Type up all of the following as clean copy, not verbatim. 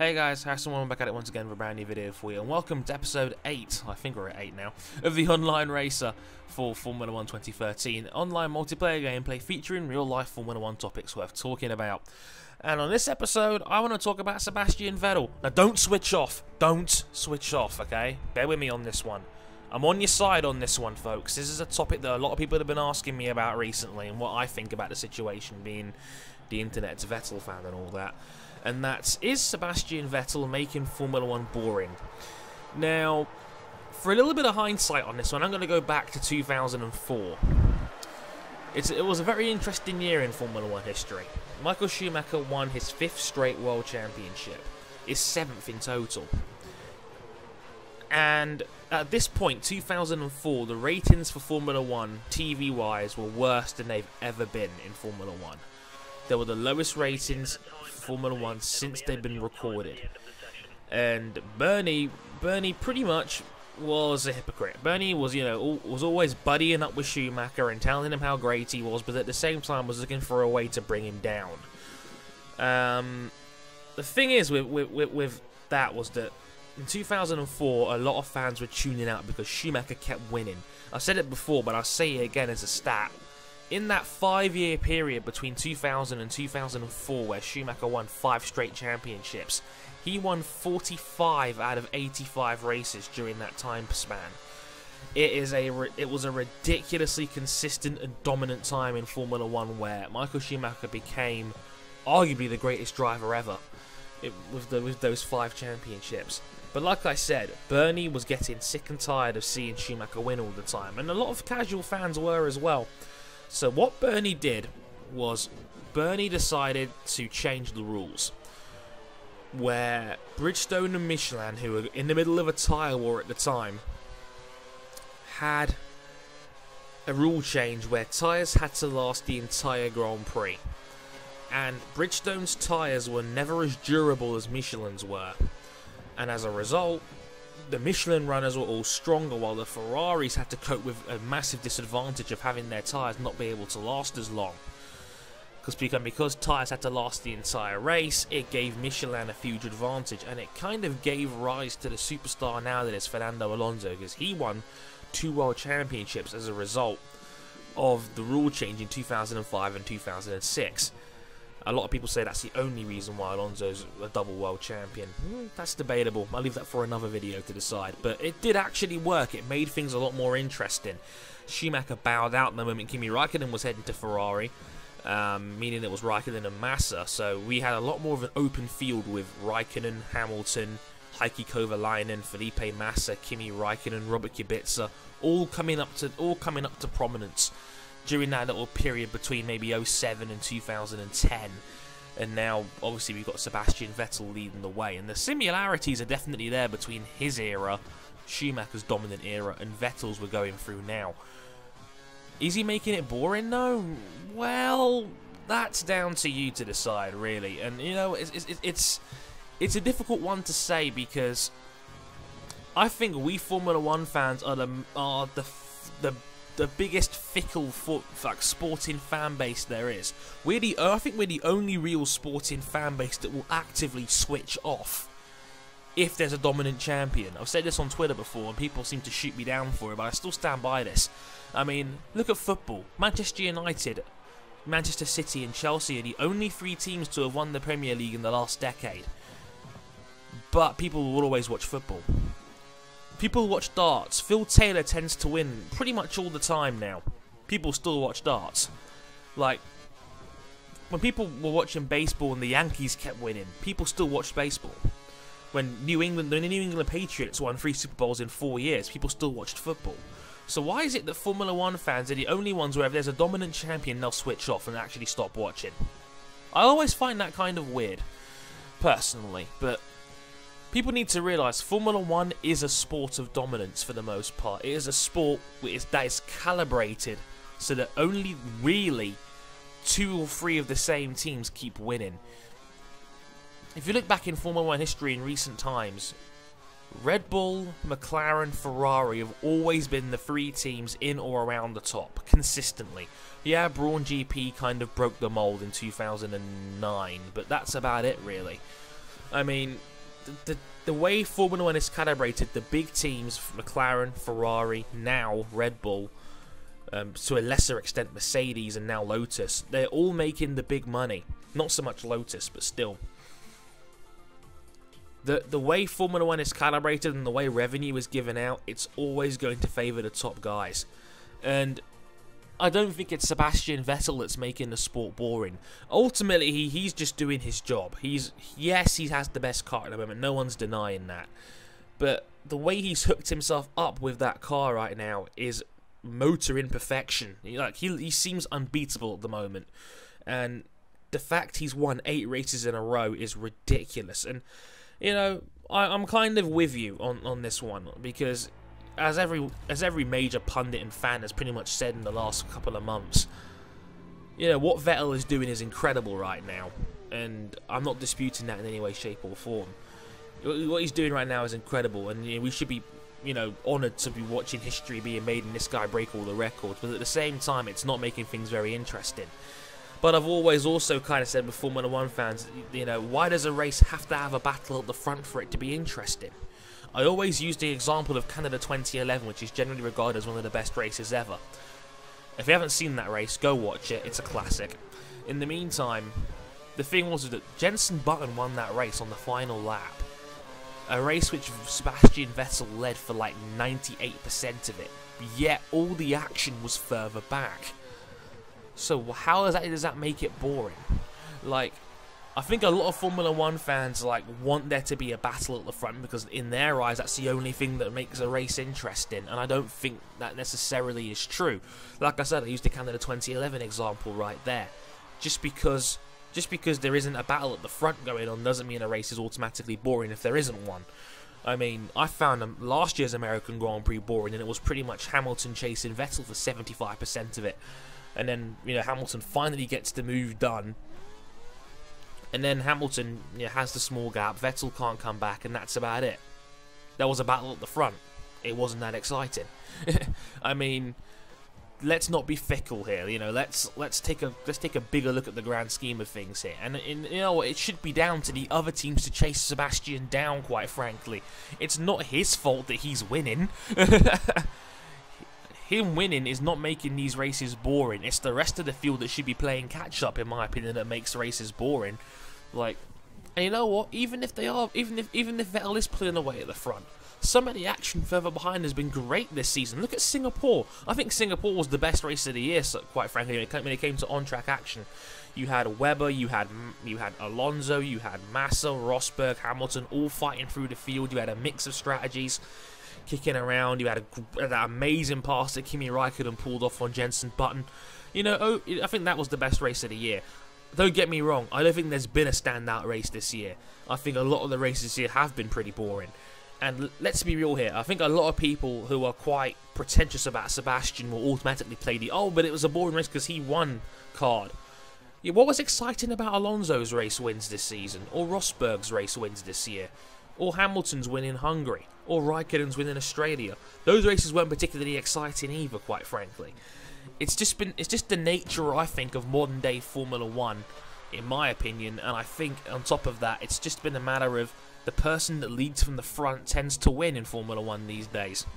Hey guys, Harrison, back at it once again with a brand new video for you, and welcome to episode 8, I think we're at 8 now, of the Online Racer for Formula 1 2013, online multiplayer gameplay featuring real-life Formula 1 topics worth talking about. And on this episode, I want to talk about Sebastian Vettel. Now don't switch off, okay? Bear with me on this one. I'm on your side on this one, folks. This is a topic that a lot of people have been asking me about recently, and what I think about the situation, being the internet's Vettel fan and all that. And that is Sebastian Vettel making Formula 1 boring. Now, for a little bit of hindsight on this one, I'm going to go back to 2004. It was a very interesting year in Formula 1 history. Michael Schumacher won his 5th straight World Championship, his 7th in total. And at this point, 2004, the ratings for Formula 1, TV-wise, were worse than they've ever been in Formula 1. They were the lowest ratings for Formula 1 since they've been recorded. And Bernie pretty much was a hypocrite. Bernie was, was always buddying up with Schumacher and telling him how great he was, but at the same time was looking for a way to bring him down. The thing is with that was that in 2004, a lot of fans were tuning out because Schumacher kept winning. I've said it before, but I'll say it again as a stat. In that 5-year period between 2000 and 2004, where Schumacher won 5 straight championships, he won 45 out of 85 races during that time span. It was a ridiculously consistent and dominant time in Formula 1, where Michael Schumacher became arguably the greatest driver ever with those 5 championships. But like I said, Bernie was getting sick and tired of seeing Schumacher win all the time, and a lot of casual fans were as well. So what Bernie did was, Bernie decided to change the rules, where Bridgestone and Michelin, who were in the middle of a tyre war at the time, had a rule change where tyres had to last the entire Grand Prix. And Bridgestone's tyres were never as durable as Michelin's were. And as a result, the Michelin runners were all stronger, while the Ferraris had to cope with a massive disadvantage of having their tyres not be able to last as long. Because tyres had to last the entire race, it gave Michelin a huge advantage, and it kind of gave rise to the superstar now that is Fernando Alonso, because he won 2 World Championships as a result of the rule change in 2005 and 2006. A lot of people say that's the only reason why Alonso's a double world champion. That's debatable. I'll leave that for another video to decide. But it did actually work. It made things a lot more interesting. Schumacher bowed out the moment Kimi Raikkonen was heading to Ferrari, meaning it was Raikkonen and Massa. So we had a lot more of an open field with Raikkonen, Hamilton, Heikki Kovalainen, Felipe Massa, Kimi Raikkonen, Robert Kubica, all coming up to prominence during that little period between maybe 07 and 2010, and now obviously we've got Sebastian Vettel leading the way, and the similarities are definitely there between his era, Schumacher's dominant era, and Vettel's we're going through now. Is he making it boring though? Well, that's down to you to decide, really. And it's a difficult one to say, because I think we Formula 1 fans are the biggest fickle sporting fan base there is. I think we're the only real sporting fan base that will actively switch off if there's a dominant champion. I've said this on Twitter before, and people seem to shoot me down for it, but I still stand by this. I mean, look at football. Manchester United, Manchester City and Chelsea are the only 3 teams to have won the Premier League in the last decade. But people will always watch football. People watch darts. Phil Taylor tends to win pretty much all the time now. People still watch darts. Like, when people were watching baseball and the Yankees kept winning, people still watched baseball. When the New England Patriots won 3 Super Bowls in 4 years, people still watched football. So why is it that Formula 1 fans are the only ones where if there's a dominant champion, they'll switch off and actually stop watching? I always find that kind of weird, personally, but people need to realise Formula 1 is a sport of dominance for the most part. It is a sport that is calibrated so that only really 2 or 3 of the same teams keep winning. If you look back in Formula 1 history in recent times, Red Bull, McLaren, Ferrari have always been the 3 teams in or around the top, consistently. Yeah, Brawn GP kind of broke the mould in 2009, but that's about it really. I mean, the way Formula 1 is calibrated, the big teams, McLaren, Ferrari, now Red Bull, to a lesser extent Mercedes and now Lotus, they're all making the big money. Not so much Lotus, but still. The way Formula 1 is calibrated and the way revenue is given out, it's always going to favour the top guys. And I don't think it's Sebastian Vettel that's making the sport boring. Ultimately, he's just doing his job. Yes, he has the best car at the moment. No one's denying that. But the way he's hooked himself up with that car right now is motor imperfection. He seems unbeatable at the moment. And the fact he's won 8 races in a row is ridiculous. And, you know, I'm kind of with you on this one, because as every major pundit and fan has pretty much said in the last couple of months, you know, what Vettel is doing is incredible right now, and I'm not disputing that in any way, shape or form. What he's doing right now is incredible, and you know, we should be, you know, honoured to be watching history being made and this guy break all the records, but at the same time it's not making things very interesting. But I've always also kind of said with Formula 1 fans, you know, why does a race have to have a battle at the front for it to be interesting? I always use the example of Canada 2011, which is generally regarded as one of the best races ever. If you haven't seen that race, go watch it. It's a classic. In the meantime, the thing was that Jenson Button won that race on the final lap. A race which Sebastian Vettel led for like 98% of it. Yet all the action was further back. So how does that make it boring? Like, I think a lot of Formula 1 fans want there to be a battle at the front, because in their eyes that's the only thing that makes a race interesting, and I don't think that necessarily is true. Like I said, I used the Canada 2011 example right there. Just because there isn't a battle at the front going on doesn't mean a race is automatically boring if there isn't one. I mean, I found last year's American Grand Prix boring, and it was pretty much Hamilton chasing Vettel for 75% of it. And then, you know, Hamilton finally gets the move done. And then Hamilton, you know, has the small gap. Vettel can't come back, and that's about it. There was a battle at the front. It wasn't that exciting. I mean, let's not be fickle here. You know, let's take a bigger look at the grand scheme of things here. And you know, it should be down to the other teams to chase Sebastian down. Quite frankly, it's not his fault that he's winning. Him winning is not making these races boring. It's the rest of the field that should be playing catch up, in my opinion, that makes races boring. Like, and you know what? Even if Vettel is pulling away at the front, some of the action further behind has been great this season. Look at Singapore. I think Singapore was the best race of the year, so, quite frankly, when it came to on-track action. You had Webber, you had Alonso, you had Massa, Rosberg, Hamilton, all fighting through the field. You had a mix of strategies kicking around. You had that amazing pass that Kimi Raikkonen pulled off on Jenson Button. You know, I think that was the best race of the year. Don't get me wrong, I don't think there's been a standout race this year. I think a lot of the races this year have been pretty boring. And let's be real here, I think a lot of people who are quite pretentious about Sebastian will automatically play but it was a boring race because he won card. Yeah, what was exciting about Alonso's race wins this season, or Rosberg's race wins this year, or Hamilton's win in Hungary, or Raikkonen's win in Australia? Those races weren't particularly exciting either, quite frankly. It's just the nature, I think, of modern day Formula 1, in my opinion, and I think on top of that, it's just been a matter of the person that leads from the front tends to win in Formula 1 these days.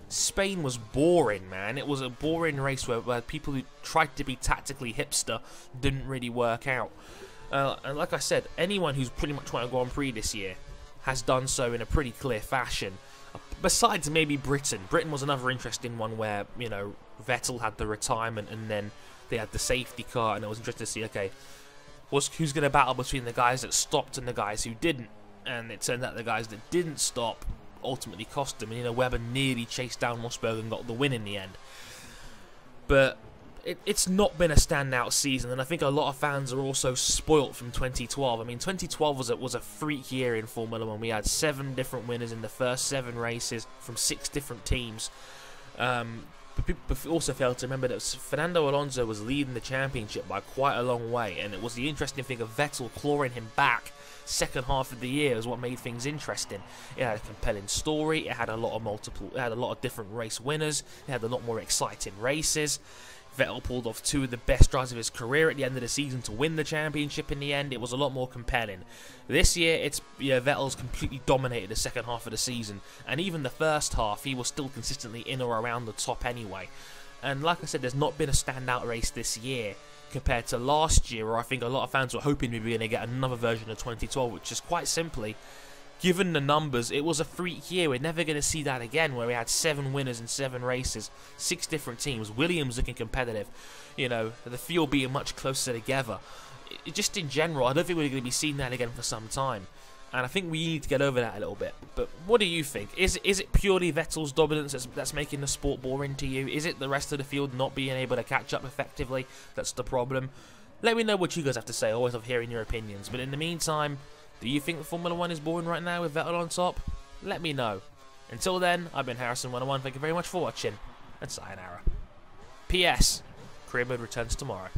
Spain was boring, man. It was a boring race where people who tried to be tactically hipster didn't really work out. And like I said, anyone who's pretty much won a Grand Prix this year has done so in a pretty clear fashion. Besides maybe Britain. Britain was another interesting one where, you know, Vettel had the retirement and then they had the safety car, and it was interesting to see, okay, who's going to battle between the guys that stopped and the guys who didn't. And it turned out the guys that didn't stop ultimately cost them. And, you know, Webber nearly chased down Rosberg and got the win in the end. But it's not been a standout season, and I think a lot of fans are also spoilt from 2012. I mean, 2012 was a freak year in Formula 1. We had 7 different winners in the first 7 races from 6 different teams. But people also fail to remember that Fernando Alonso was leading the championship by quite a long way, and it was the interesting thing of Vettel clawing him back second half of the year is what made things interesting. It had a compelling story. It had a lot of different race winners. It had a lot more exciting races. Vettel pulled off 2 of the best drives of his career at the end of the season to win the championship in the end. It was a lot more compelling. This year, Vettel's completely dominated the second half of the season, and even the first half, he was still consistently in or around the top anyway. And like I said, there's not been a standout race this year compared to last year, where I think a lot of fans were hoping we were going to get another version of 2012, which is quite simply, given the numbers, it was a freak year. We're never going to see that again, where we had 7 winners in 7 races, 6 different teams, Williams looking competitive, the field being much closer together. Just in general, I don't think we're going to be seeing that again for some time. And I think we need to get over that a little bit. But what do you think? Is it purely Vettel's dominance that's making the sport boring to you? Is it the rest of the field not being able to catch up effectively that's the problem? Let me know what you guys have to say. I always love hearing your opinions. But in the meantime, do you think Formula 1 is boring right now with Vettel on top? Let me know. Until then, I've been Harrison101. Thank you very much for watching, and sayonara. P.S. Career Mode returns tomorrow.